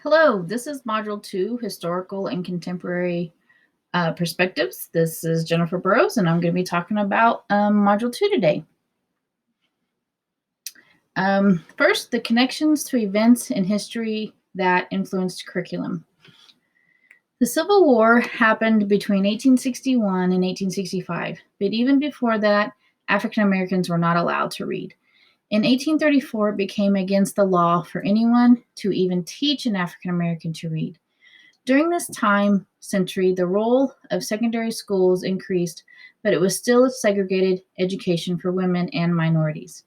Hello, this is Module 2, Historical and Contemporary Perspectives. This is Jennifer Burrows, and I'm going to be talking about Module 2 today. First, the connections to events in history that influenced curriculum. The Civil War happened between 1861 and 1865, but even before that, African Americans were not allowed to read. In 1834, it became against the law for anyone to even teach an African American to read. During this time century, the role of secondary schools increased, but it was still a segregated education for women and minorities.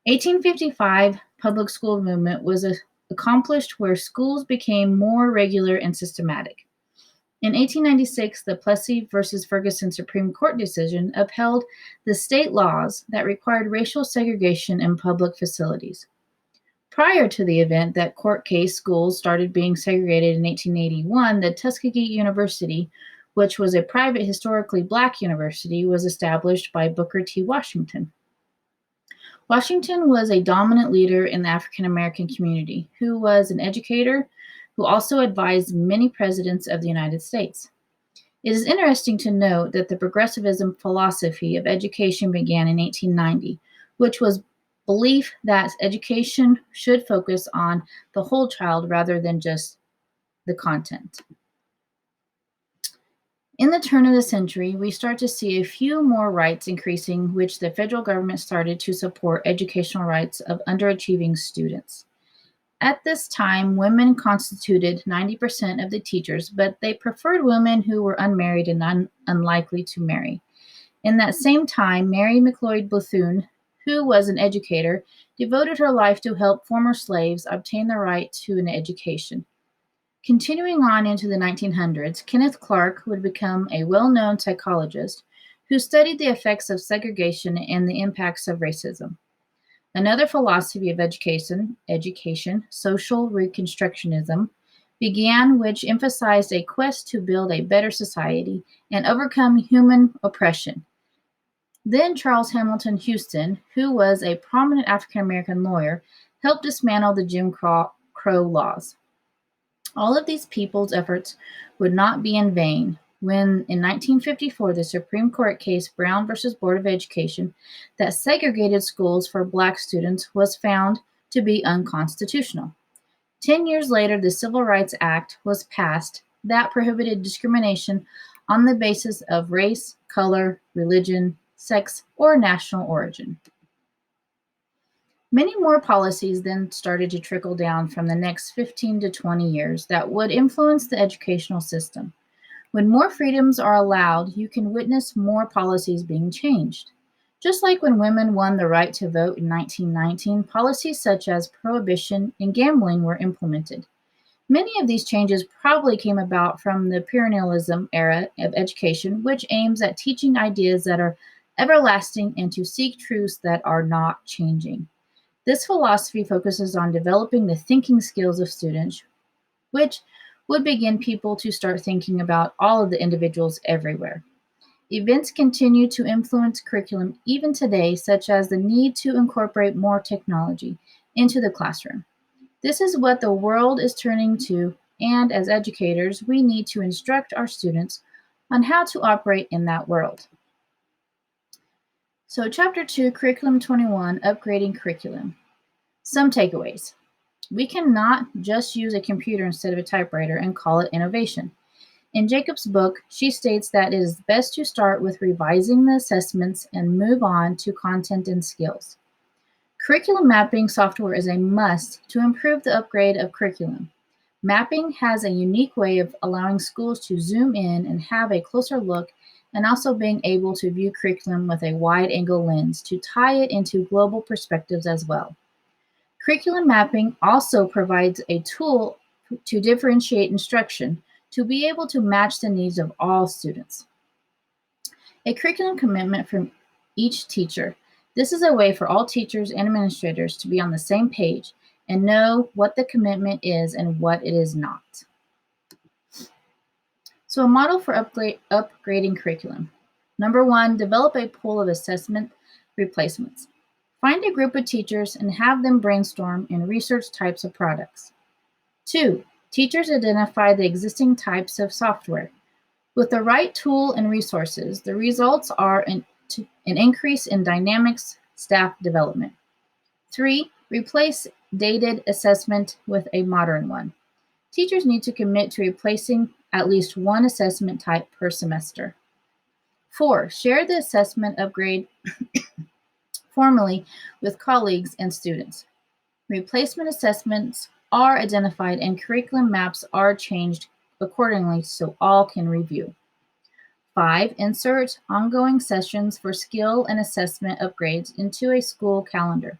1855 public school movement was accomplished where schools became more regular and systematic. In 1896, the Plessy versus Ferguson Supreme Court decision upheld the state laws that required racial segregation in public facilities. Prior to the event, that court case, schools started being segregated in 1881. The Tuskegee University, which was a private historically black university, was established by Booker T. Washington. Washington was a dominant leader in the African American community, who was an educator who also advised many presidents of the United States. It is interesting to note that the progressivism philosophy of education began in 1890, which was belief that education should focus on the whole child rather than just the content. In the turn of the century, we start to see a few more rights increasing, which the federal government started to support educational rights of underachieving students. At this time, women constituted 90% of the teachers, but they preferred women who were unmarried and unlikely to marry. In that same time, Mary McLeod Bethune, who was an educator, devoted her life to help former slaves obtain the right to an education. Continuing on into the 1900s, Kenneth Clark would become a well-known psychologist who studied the effects of segregation and the impacts of racism. Another philosophy of education, social reconstructionism, began, which emphasized a quest to build a better society and overcome human oppression. Then Charles Hamilton Houston, who was a prominent African American lawyer, helped dismantle the Jim Crow laws. All of these people's efforts would not be in vain when, in 1954, the Supreme Court case Brown versus Board of Education that segregated schools for black students was found to be unconstitutional. 10 years later, the Civil Rights Act was passed that prohibited discrimination on the basis of race, color, religion, sex, or national origin. Many more policies then started to trickle down from the next 15 to 20 years that would influence the educational system. When more freedoms are allowed, you can witness more policies being changed. Just like when women won the right to vote in 1919, policies such as prohibition and gambling were implemented. Many of these changes probably came about from the Puritanism era of education, which aims at teaching ideas that are everlasting and to seek truths that are not changing. This philosophy focuses on developing the thinking skills of students, which would begin people to start thinking about all of the individuals everywhere. Events continue to influence curriculum even today, such as the need to incorporate more technology into the classroom. This is what the world is turning to, and as educators, we need to instruct our students on how to operate in that world. So, Chapter 2, Curriculum 21, Upgrading Curriculum. Some takeaways. We cannot just use a computer instead of a typewriter and call it innovation. In Jacob's book, she states that it is best to start with revising the assessments and move on to content and skills. Curriculum mapping software is a must to improve the upgrade of curriculum. Mapping has a unique way of allowing schools to zoom in and have a closer look, and also being able to view curriculum with a wide-angle lens to tie it into global perspectives as well. Curriculum mapping also provides a tool to differentiate instruction to be able to match the needs of all students. A curriculum commitment from each teacher. This is a way for all teachers and administrators to be on the same page and know what the commitment is and what it is not. So a model for upgrading curriculum. Number 1, develop a pool of assessment replacements. Find a group of teachers and have them brainstorm and research types of products. 2. Teachers identify the existing types of software. With the right tool and resources, the results are an increase in dynamics staff development. 3. Replace dated assessment with a modern one. Teachers need to commit to replacing at least one assessment type per semester. 4. Share the assessment upgrade formally with colleagues and students. Replacement assessments are identified and curriculum maps are changed accordingly so all can review. 5. Insert ongoing sessions for skill and assessment upgrades into a school calendar.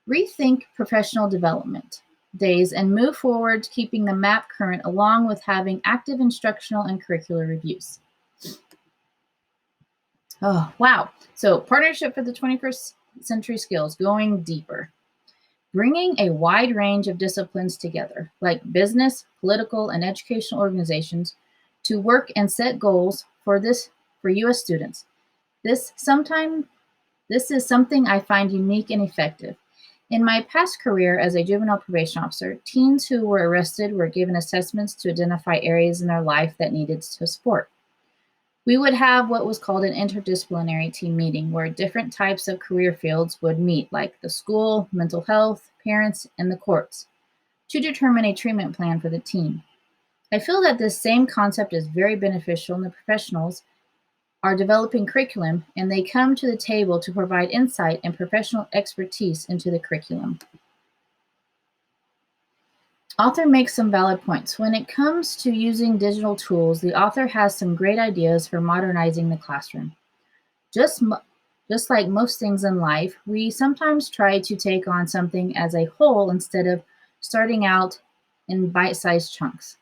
Rethink professional development days and move forward keeping the map current along with having active instructional and curricular reviews. Oh, wow. So Partnership for the 21st Century Skills, going deeper. Bringing a wide range of disciplines together, like business, political, and educational organizations, to work and set goals for U.S. students. This is something I find unique and effective. In my past career as a juvenile probation officer, teens who were arrested were given assessments to identify areas in their life that needed support. We would have what was called an interdisciplinary team meeting where different types of career fields would meet, like the school, mental health, parents, and the courts, to determine a treatment plan for the teen. I feel that this same concept is very beneficial in the professionals are developing curriculum and they come to the table to provide insight and professional expertise into the curriculum. Author makes some valid points. When it comes to using digital tools, the author has some great ideas for modernizing the classroom. Just like most things in life, we sometimes try to take on something as a whole instead of starting out in bite-sized chunks.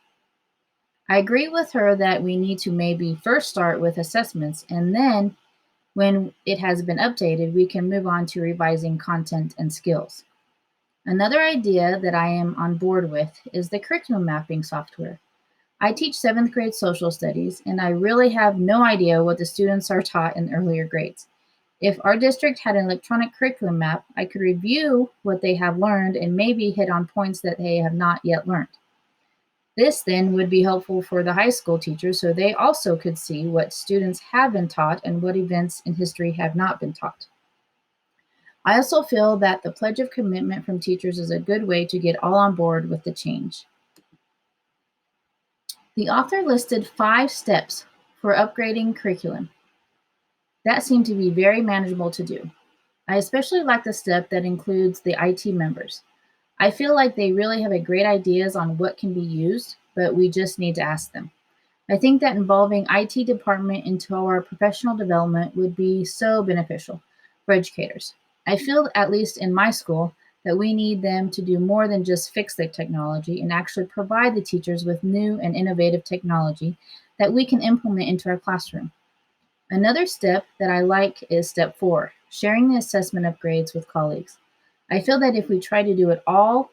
I agree with her that we need to maybe first start with assessments, and then when it has been updated, we can move on to revising content and skills. Another idea that I am on board with is the curriculum mapping software. I teach 7th grade social studies, and I really have no idea what the students are taught in earlier grades. If our district had an electronic curriculum map, I could review what they have learned and maybe hit on points that they have not yet learned. This then would be helpful for the high school teachers so they also could see what students have been taught and what events in history have not been taught. I also feel that the pledge of commitment from teachers is a good way to get all on board with the change. The author listed 5 steps for upgrading curriculum. That seemed to be very manageable to do. I especially like the step that includes the IT members. I feel like they really have great ideas on what can be used, but we just need to ask them. I think that involving IT department into our professional development would be so beneficial for educators. I feel, at least in my school, that we need them to do more than just fix the technology and actually provide the teachers with new and innovative technology that we can implement into our classroom. Another step that I like is step 4, sharing the assessment upgrades with colleagues. I feel that if we try to do all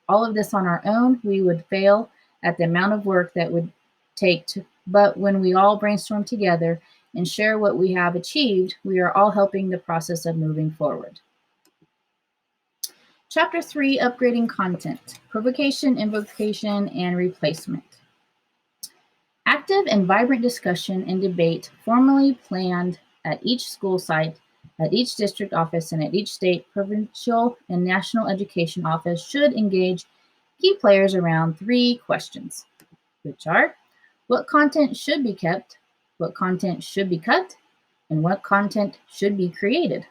of this on our own, we would fail at the amount of work that would take but when we all brainstorm together and share what we have achieved, we are all helping the process of moving forward. Chapter 3, upgrading content, provocation, invocation, and replacement. Active and vibrant discussion and debate formally planned at each school site, at each district office, and at each state, provincial, and national education office should engage key players around 3 questions, which are: what content should be kept, what content should be cut, and what content should be created.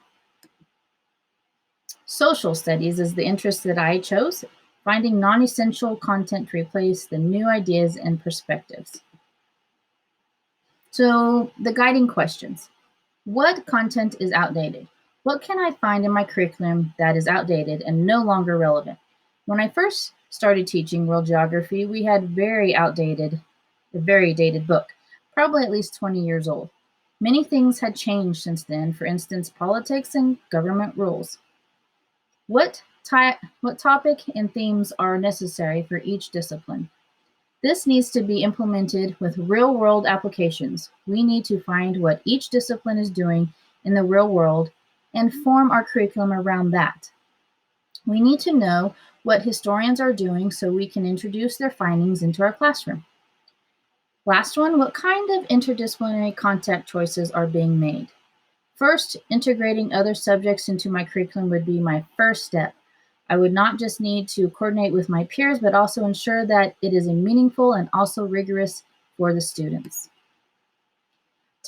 Social studies is the interest that I chose, finding non-essential content to replace the new ideas and perspectives. So the guiding questions. What content is outdated? What can I find in my curriculum that is outdated and no longer relevant? When I first started teaching world geography, we had a very dated book, probably at least 20 years old. Many things had changed since then, for instance, politics and government rules. What topic and themes are necessary for each discipline? This needs to be implemented with real-world applications. We need to find what each discipline is doing in the real world and form our curriculum around that. We need to know what historians are doing so we can introduce their findings into our classroom. Last one, what kind of interdisciplinary content choices are being made? First, integrating other subjects into my curriculum would be my first step. I would not just need to coordinate with my peers, but also ensure that it is meaningful and also rigorous for the students.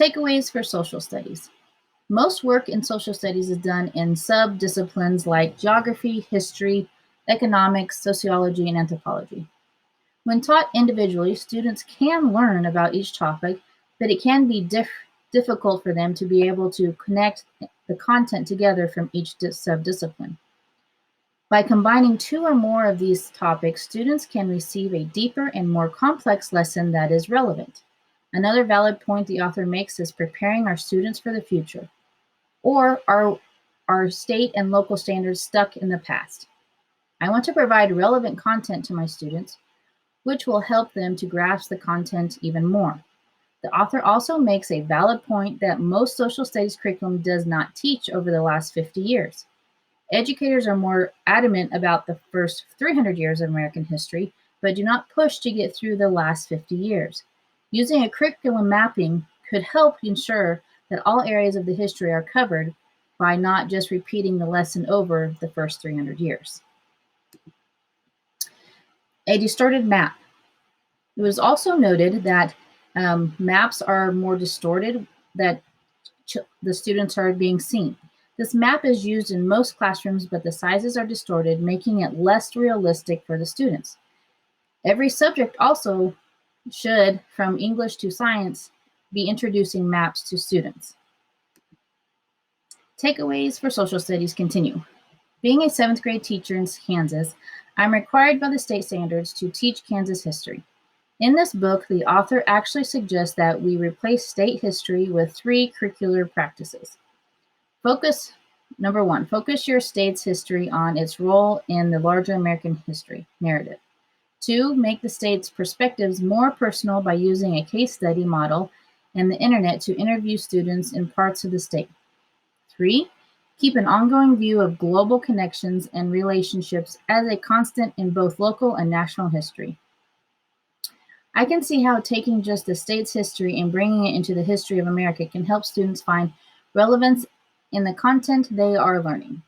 Takeaways for social studies. Most work in social studies is done in sub-disciplines like geography, history, economics, sociology, and anthropology. When taught individually, students can learn about each topic, but it can be difficult for them to be able to connect the content together from each sub-discipline. By combining two or more of these topics, students can receive a deeper and more complex lesson that is relevant. Another valid point the author makes is preparing our students for the future, or are state and local standards stuck in the past? I want to provide relevant content to my students, which will help them to grasp the content even more. The author also makes a valid point that most social studies curriculum does not teach over the last 50 years. Educators are more adamant about the first 300 years of American history, but do not push to get through the last 50 years. Using a curriculum mapping could help ensure that all areas of the history are covered by not just repeating the lesson over the first 300 years. A distorted map. It was also noted that maps are more distorted, that the students are being seen. This map is used in most classrooms, but the sizes are distorted, making it less realistic for the students. Every subject also should, from English to science, be introducing maps to students. Takeaways for social studies continue. Being a 7th grade teacher in Kansas, I'm required by the state standards to teach Kansas history. In this book, the author actually suggests that we replace state history with 3 curricular practices. Number 1, focus your state's history on its role in the larger American history narrative. 2, make the state's perspectives more personal by using a case study model and the internet to interview students in parts of the state. 3, keep an ongoing view of global connections and relationships as a constant in both local and national history. I can see how taking just the state's history and bringing it into the history of America can help students find relevance in the content they are learning.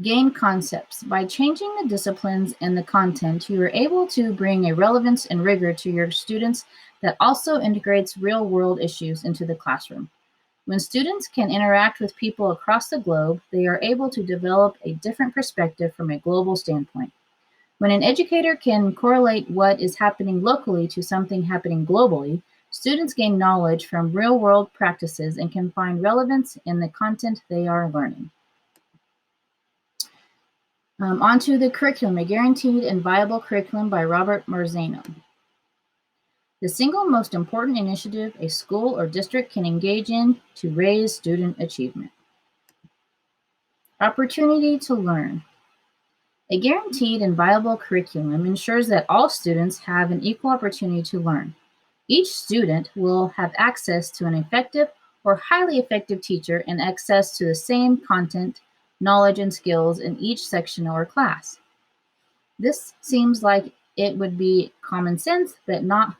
Gain concepts. By changing the disciplines and the content, you are able to bring a relevance and rigor to your students that also integrates real-world issues into the classroom. When students can interact with people across the globe, they are able to develop a different perspective from a global standpoint. When an educator can correlate what is happening locally to something happening globally, students gain knowledge from real-world practices and can find relevance in the content they are learning. Onto the curriculum, A Guaranteed and Viable Curriculum by Robert Marzano. The single most important initiative a school or district can engage in to raise student achievement. Opportunity to learn. A guaranteed and viable curriculum ensures that all students have an equal opportunity to learn. Each student will have access to an effective or highly effective teacher and access to the same content, knowledge, and skills in each section or class. This seems like it would be common sense, but not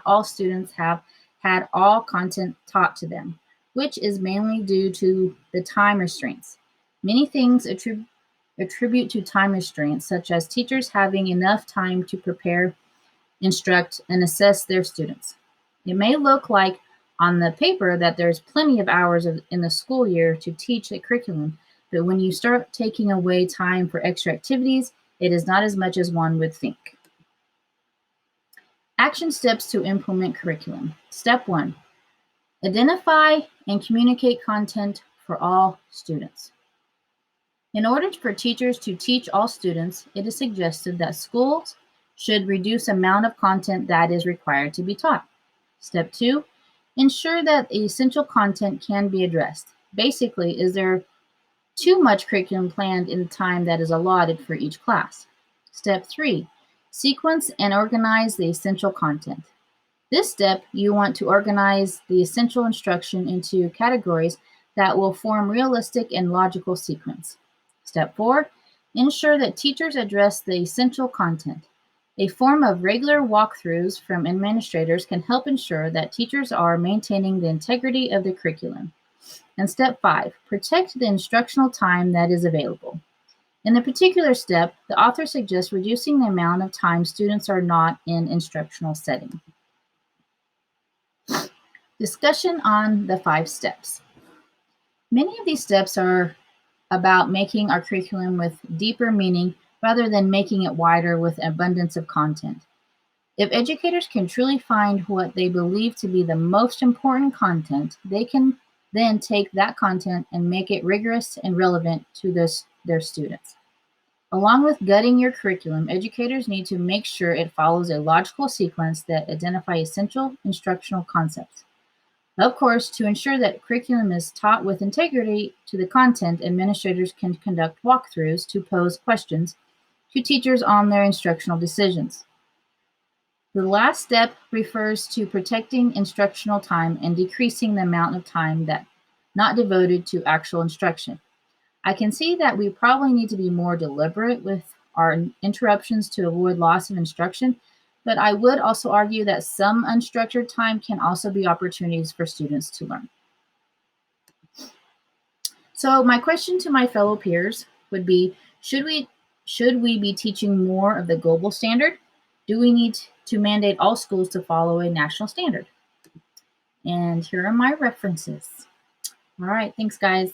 all students have had all content taught to them, which is mainly due to the time restraints. Many things attribute to time restraints, such as teachers having enough time to prepare, instruct, and assess their students. It may look like on the paper that there's plenty of hours in the school year to teach a curriculum, but when you start taking away time for extra activities, it is not as much as one would think. Action steps to implement curriculum. Step 1, identify and communicate content for all students. In order for teachers to teach all students, it is suggested that schools should reduce the amount of content that is required to be taught. Step 2, ensure that the essential content can be addressed. Basically, is there too much curriculum planned in the time that is allotted for each class? Step 3, sequence and organize the essential content. This step, you want to organize the essential instruction into categories that will form realistic and logical sequence. Step 4, Ensure that teachers address the essential content. A form of regular walkthroughs from administrators can help ensure that teachers are maintaining the integrity of the curriculum. And step 5, protect the instructional time that is available. In the particular step, the author suggests reducing the amount of time students are not in instructional setting. Discussion on the 5 steps. Many of these steps are about making our curriculum with deeper meaning rather than making it wider with abundance of content. If educators can truly find what they believe to be the most important content, they can then take that content and make it rigorous and relevant to their students. Along with gutting your curriculum, educators need to make sure it follows a logical sequence that identify essential instructional concepts. Of course, to ensure that curriculum is taught with integrity to the content, administrators can conduct walkthroughs to pose questions to teachers on their instructional decisions. The last step refers to protecting instructional time and decreasing the amount of time that not devoted to actual instruction. I can see that we probably need to be more deliberate with our interruptions to avoid loss of instruction, but I would also argue that some unstructured time can also be opportunities for students to learn. So my question to my fellow peers would be, should we be teaching more of the global standard? Do we need to mandate all schools to follow a national standard? And here are my references. All right, thanks guys.